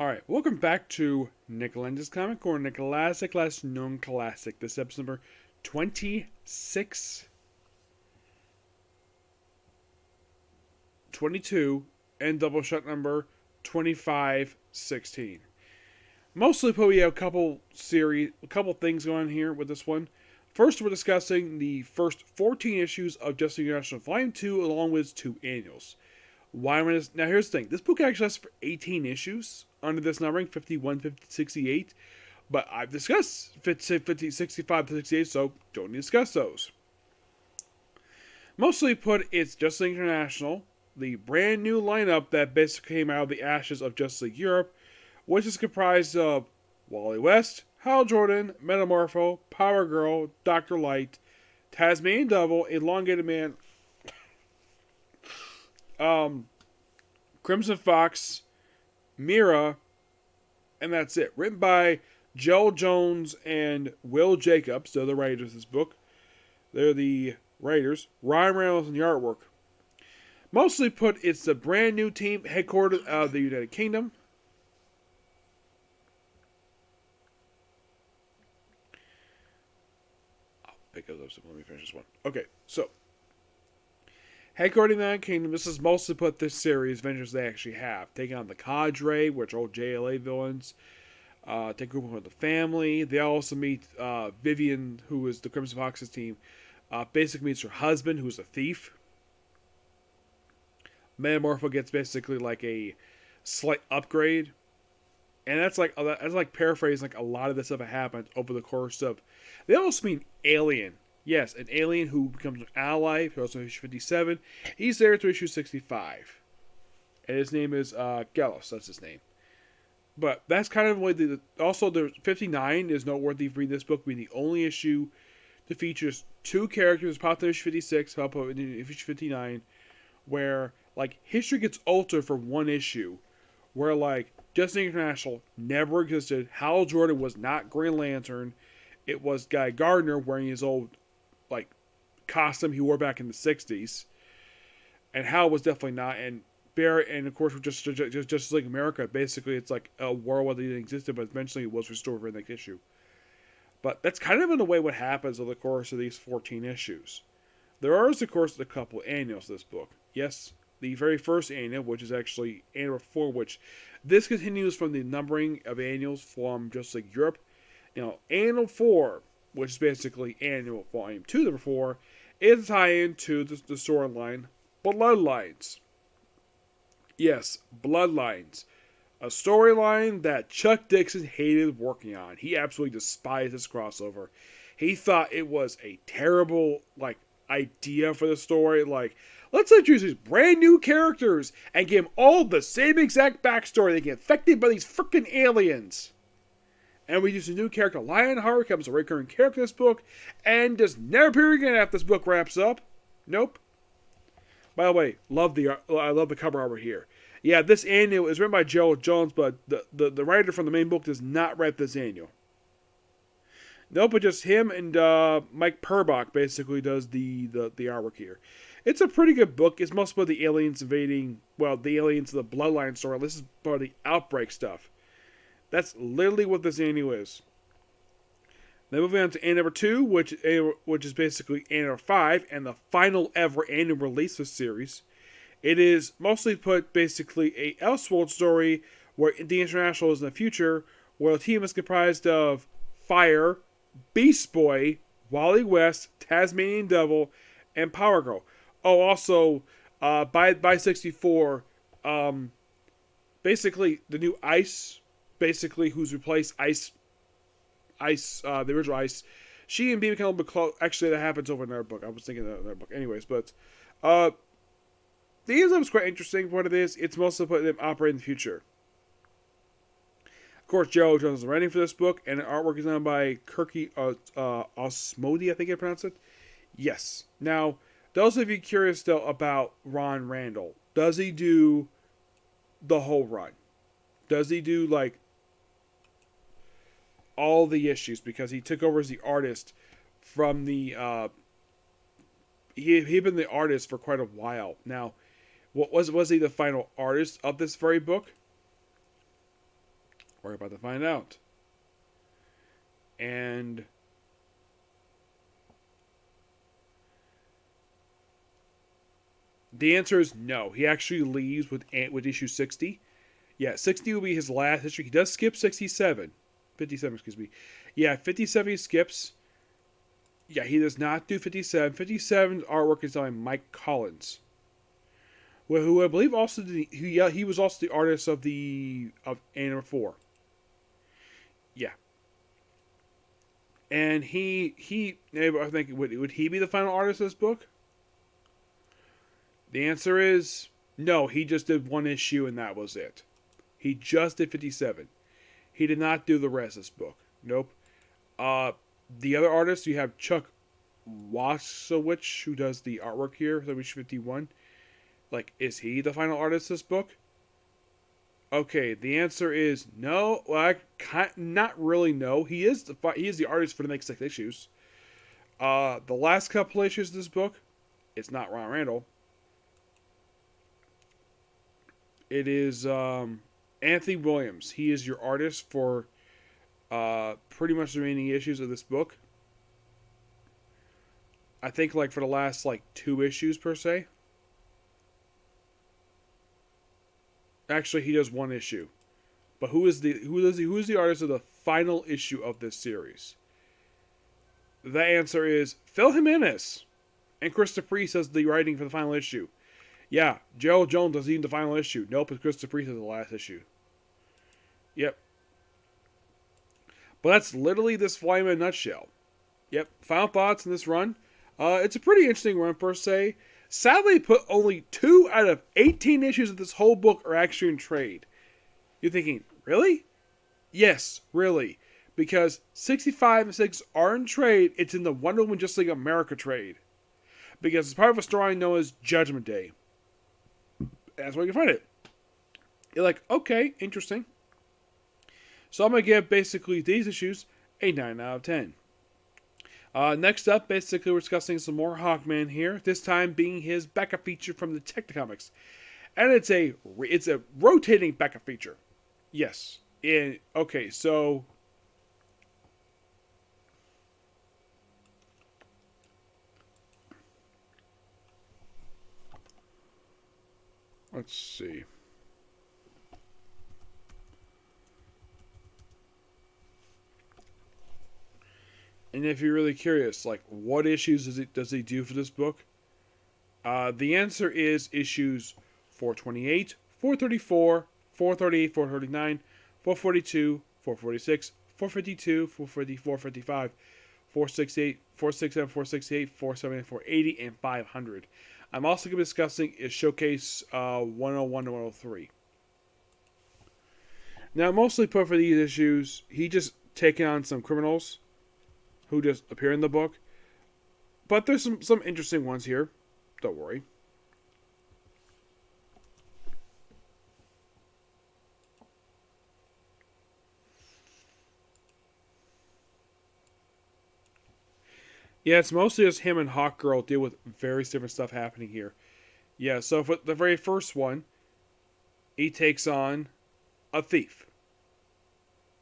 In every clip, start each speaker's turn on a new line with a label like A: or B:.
A: Alright, welcome back to Nick Lenz's Comic Corner, Classic Less Known Classic. This is episode number 26, 22, and Doubleshot number 2516. Mostly put we have a couple things going on here with this one. First, we're discussing the first 14 issues of Justice International Volume 2 along with its 2 annuals. Now here's the thing. This book actually lasts for 18 issues under this numbering, 51, 50, 68. But I've discussed 50, 65 to 68, so don't need to discuss those. Mostly put, it's Justice League International, the brand new lineup that basically came out of the ashes of Justice League Europe, which is comprised of Wally West, Hal Jordan, Metamorpho, Power Girl, Dr. Light, Tasmanian Devil, Elongated Man, Crimson Fox, Mira, and that's it. Written by Joel Jones and Will Jacobs. They're the writers of this book. They're the writers. Ryan Reynolds in the artwork. Mostly put, it's the brand new team headquartered out of the United Kingdom. I'll pick those up. So let me finish this one. Okay, so headquartered in the United Kingdom, this is mostly put this series adventures they actually have. Taking on the Cadre, which are old JLA villains. Take a group with the family. They also meet Vivian, who is the Crimson Fox's team. Basically meets her husband, who's a thief. Metamorpho gets basically like a slight upgrade. And that's like paraphrasing like a lot of this stuff that happened over the course of. They also mean Alien. Yes, an alien who becomes an ally. He also issue 57. He's there to issue 65. And his name is Gelos. That's his name. But that's kind of the way. Also, the 59 is noteworthy for this book being the only issue that features two characters, popped in issue 56, popped in issue 59, where like history gets altered for one issue, where like Justice International never existed. Hal Jordan was not Green Lantern. It was Guy Gardner wearing his old like costume he wore back in the 60s, and Hal was definitely not. And Barrett, and of course, just like America, basically it's like a world where they didn't exist, but eventually it was restored for the next issue. But that's kind of in a way what happens over the course of these 14 issues. There are, of course, a couple annuals to this book. Yes, the very first annual, which is actually annual 4, which this continues from the numbering of annuals from just like Europe. Annual 4, which is basically annual volume 2, number 4, is a tie-in to the storyline Bloodlines. Yes, Bloodlines. A storyline that Chuck Dixon hated working on. He absolutely despised this crossover. He thought it was a terrible, idea for the story. Let's introduce these brand new characters and give them all the same exact backstory. They get infected by these freaking aliens. And we use a new character, Lionheart, becomes a recurring character in this book, and does never appear again after this book wraps up. Nope. By the way, I love the cover over here. Yeah, this annual is written by Joel Jones, but the writer from the main book does not write this annual. Nope, but just him and Mike Perbach basically does the artwork here. It's a pretty good book. It's mostly about the aliens invading, the aliens of the Bloodline story. This is part of the Outbreak stuff. That's literally what this annual is. Then moving on to annual number 2, which is basically annual 5, and the final ever annual release of the series. It is mostly put basically a Elseworld story where the International is in the future, where the team is comprised of Fire, Beast Boy, Wally West, Tasmanian Devil, and Power Girl. Oh, also, by 64, basically the new Ice, basically who's replaced Ice, the original Ice, she and B become a little bit close. Actually, that happens over in our book. I was thinking of that book. Anyways, but the end was quite interesting for what it is. It's mostly putting them operate in the future. Of course, Joe Jones is writing for this book, and the artwork is done by Kirky Osmodi, I think I pronounce it. Yes. Now, those of you curious still about Ron Randall, does he do the whole run? Does he do all the issues? Because he took over as the artist from the he'd been the artist for quite a while. Now, was he the final artist of this very book? We're about to find out. And the answer is no. He actually leaves with issue 60. Yeah, 60 will be his last issue. He does skip 67. 57, excuse me. Yeah, 57 he skips. Yeah, he does not do 57. 57's artwork is done by Mike Collins, who I believe also did, he was also the artist of Animal 4. Yeah. And I think, would he be the final artist of this book? The answer is no. He just did one issue and that was it. He just did 57. He did not do the rest of this book. Nope. The other artists, you have Chuck Wasowich, who does the artwork here, so issue 51. Like, is he the final artist of this book? Okay, the answer is no. Well, not really no. He is the artist for the next 6 issues. The last couple issues of this book, it's not Ron Randall. It is Anthony Williams. He is your artist for pretty much the remaining issues of this book. I think like for the last like 2 issues per se. Actually, he does 1 issue. But who is the artist of the final issue of this series? The answer is Phil Jimenez. And Chris Priest does the writing for the final issue. Yeah, Gerald Jones does even the final issue. Nope, it's Chris Priest does the last issue. Yep. But that's literally this volume in a nutshell. Yep, final thoughts on this run. It's a pretty interesting run per se. Sadly, put only 2 out of 18 issues of this whole book are actually in trade. You're thinking, really? Yes, really. Because 65 and 6 are in trade. It's in the Wonder Woman Justice League America trade. Because it's part of a story known as Judgment Day. That's where you can find it. You're like, okay, interesting. So I'm going to give basically these issues a 9 out of 10. Next up, basically we're discussing some more Hawkman here. This time being his backup feature from the Technicomics. And it's a rotating backup feature. Yes. Okay, so let's see. And if you're really curious, like, what issues does he do for this book? The answer is issues 428, 434, 438, 439, 442, 446, 452, 454, 455, 468, 467, 468, 470, 480, and 500. I'm also going to be discussing is Showcase 101 to 103. Now, mostly put for these issues, he just taking on some criminals who just appear in the book. But there's some interesting ones here. Don't worry. Yeah, it's mostly just him and Hawkgirl deal with various different stuff happening here. Yeah, so for the very first one, he takes on a thief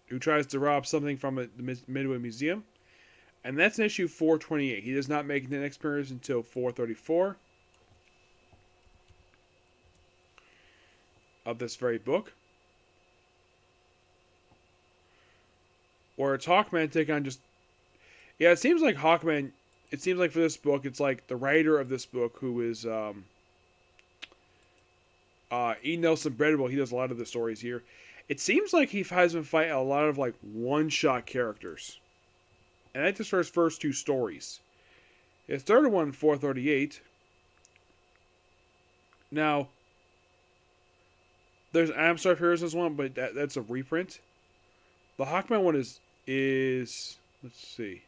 A: who tries to rob something from the Midway Museum. And that's in issue 428. He does not make the next appearance until 434 of this very book. Or it's Hawkman take on just... Yeah, it seems like Hawkman... It seems like for this book, it's like the writer of this book, who is E. Nelson Bredwell. He does a lot of the stories here. It seems like he has been fighting a lot of like one-shot characters. And that's just for his first 2 stories. His third one, 438. Now, there's I'm Sorry for this one, but that's a reprint. The Hawkman one is let's see.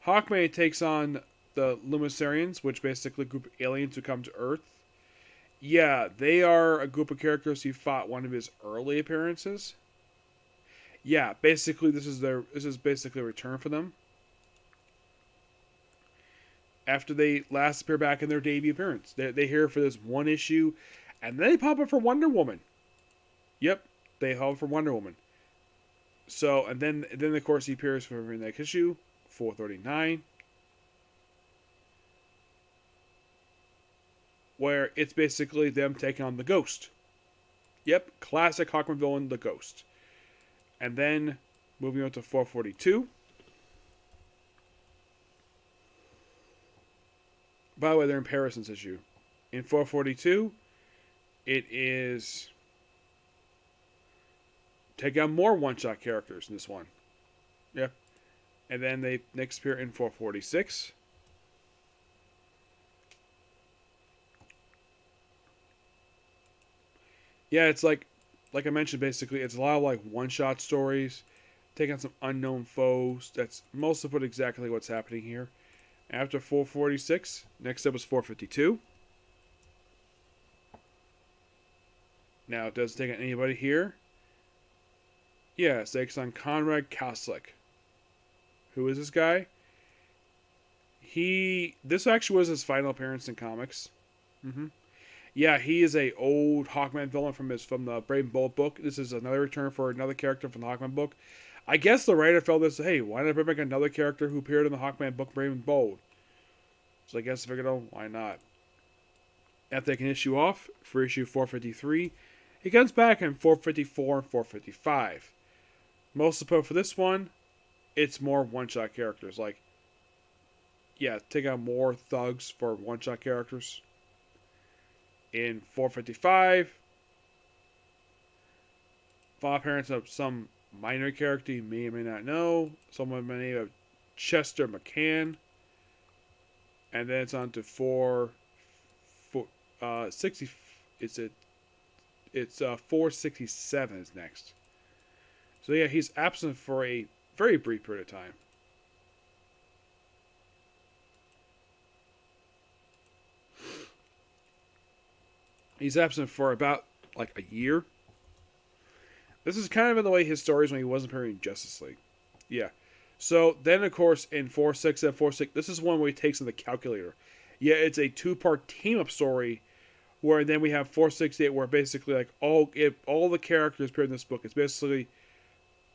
A: Hawkman takes on the Lumisarians, which basically a group of aliens who come to Earth. Yeah, they are a group of characters who fought one of his early appearances. Yeah, basically this is basically a return for them. After they last appear back in their debut appearance. They're here for this 1 issue, and then they pop up for Wonder Woman. Yep. they haul for Wonder Woman. So, and then of course he appears for the next issue, 439, where it's basically them taking on the Ghost. Yep, classic Hawkman villain, the Ghost. And then moving on to 442. By the way, they're in Paris in this issue. In 442, it is take on more one-shot characters in this one. Yep. And then they next appear in 446. Yeah, it's like I mentioned, basically, it's a lot of like one-shot stories, taking on some unknown foes. That's most of exactly what's happening here. After 446, next up was 452. Now, it doesn't take on anybody here. Yeah, it takes on Conrad Koslick. Who is this guy? This actually was his final appearance in comics. Yeah, he is a old Hawkman villain from the Brave and Bold book. This is another return for another character from the Hawkman book. I guess the writer felt this, hey, why not bring back another character who appeared in the Hawkman book, Brave and Bold? So I guess I figured, oh, why not? After taking issue off, for issue 453, he comes back in 454 and 455. Most support for this one, it's more one-shot characters. Like, yeah, take out more thugs for one-shot characters. In 455, final appearance of some minor character you may or may not know. Someone by the name of Chester McCann. And then it's on to 460. It's 467 is next. So yeah, he's absent for a very brief period of time. He's absent for about like a year. This is kind of in the way his stories when he wasn't appearing in Justice League. Yeah. So then, of course, in 4.6 and 4.6, this is one where he takes in the calculator. Yeah, it's a two-part team-up story where then we have 468 where basically like all the characters appear in this book. It's basically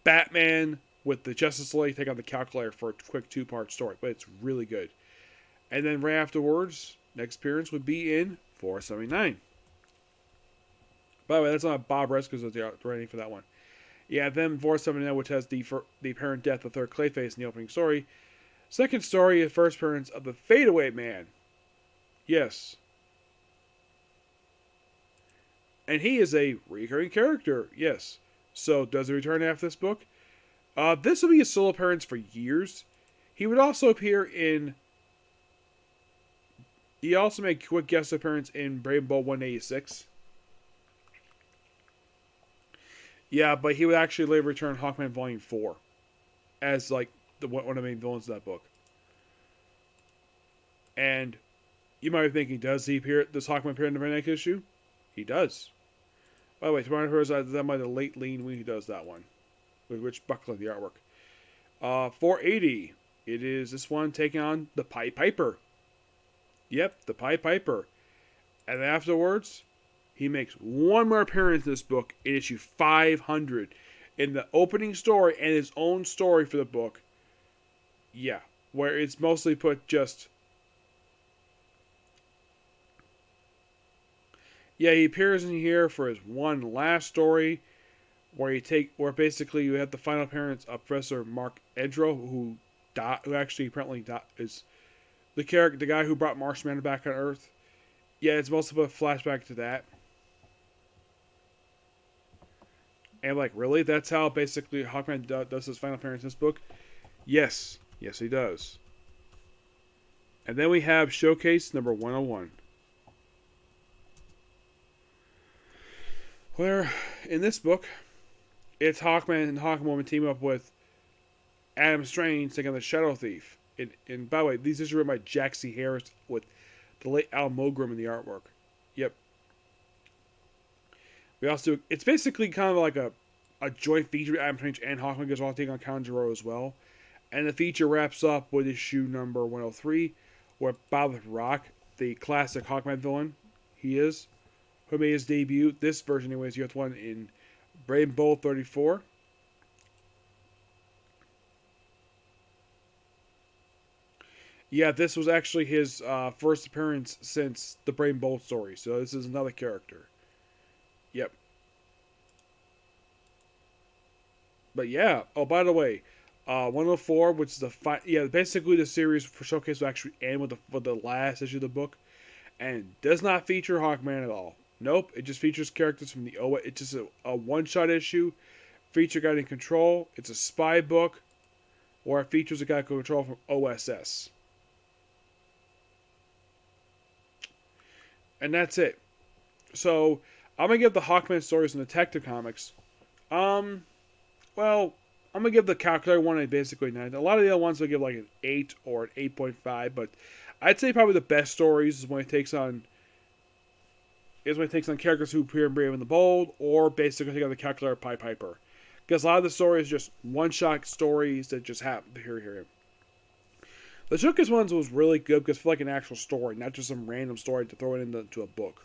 A: Batman with the Justice League take on the calculator for a quick two-part story. But it's really good. And then right afterwards, next appearance would be in 479. By the way, that's not Bob Rescos that's the writing for that one. Yeah, then 479, which has the apparent death of third Clayface in the opening story. Second story is first appearance of the Fadeaway Man. Yes. And he is a recurring character. Yes. So, does he return after this book? This will be a solo appearance for years. He would also appear in... He also made a quick guest appearance in Brave and Bold 186. Yeah, but he would actually later return Hawkman Volume 4 as like one of the main villains of that book. And you might be thinking, does Hawkman appear in the very next issue? He does. By the way, tomorrow heard that by the late Lean Wee who does that one, with Rich Buckler the artwork. 480. It is this one taking on the Pied Piper. Yep, the Pied Piper. And afterwards, he makes one more appearance in this book in issue 500. In the opening story and his own story for the book. Yeah, where it's mostly put just... Yeah, he appears in here for his one last story, where basically you have the final appearance of Professor Mark Edro, who actually apparently is the guy who brought Martian Man back on Earth. Yeah, it's mostly a flashback to that. And like, really? That's how basically Hawkman does his final appearance in this book? Yes. Yes, he does. And then we have Showcase number 101. Where, in this book, it's Hawkman and Hawkwoman team up with Adam Strange taking on the Shadow Thief. And by the way, these issues are written by Jack C. Harris with the late Al Mogrim in the artwork. Yep. We also do, it's basically kind of like a joint feature with Adam Strange and Hawkman because all take on Conjuro as well. And the feature wraps up with issue number 103, where Bob Rock, the classic Hawkman villain, who made his debut. This version, anyways, you have one in Brave Bull 34. Yeah, this was actually his first appearance since the Brain Bolt story, so this is another character. Yep. But yeah. Oh, by the way, 104, which is basically the series for Showcase will actually end with the last issue of the book, and does not feature Hawkman at all. Nope, it just features characters from the O. It's just a one-shot issue. Feature guy in control. It's a spy book, or it features a guy in control from OSS. And that's it. So I'm gonna give the Hawkman stories in Detective Comics. Um, well, I'm gonna give the Calculator one a basically 9. A lot of the other ones will give like an 8 or an 8.5, but I'd say probably the best stories is when it takes on characters who appear in Brave and the Bold, or basically take on the Calculator Pied Piper. Because a lot of the stories are just one-shot stories that just happen here. The Showcase ones was really good because it felt like an actual story, not just some random story to throw it into a book.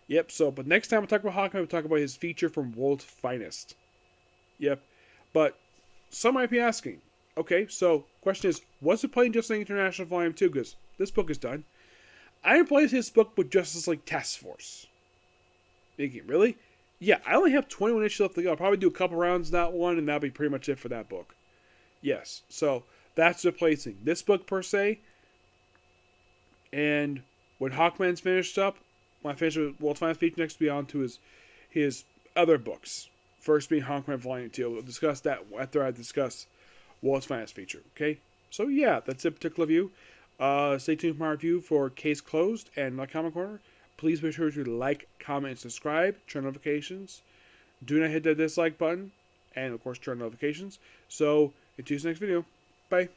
A: Yep, but next time we talk about Hawkman, we'll talk about his feature from World's Finest. Yep, but some might be asking, okay, so question is, was it playing Justice League International Volume 2? Because this book is done. I replaced his book with Justice League Task Force. Thinking, really? Yeah, I only have 21 issues left to go. I'll probably do a couple rounds in that one, and that'll be pretty much it for that book. Yes, so that's replacing this book per se. And when Hawkman's finished up, when I finish with World's Finest feature, next will be on to his other books. First being Hawkman Volume 2. We'll discuss that after I discuss World's Finest feature. Okay? So yeah, that's it particular review. Stay tuned for my review for Case Closed and My Comic Corner. Please be sure to like, comment, and subscribe. Turn notifications. Do not hit the dislike button. And of course, turn notifications. So, until the next video. Bye.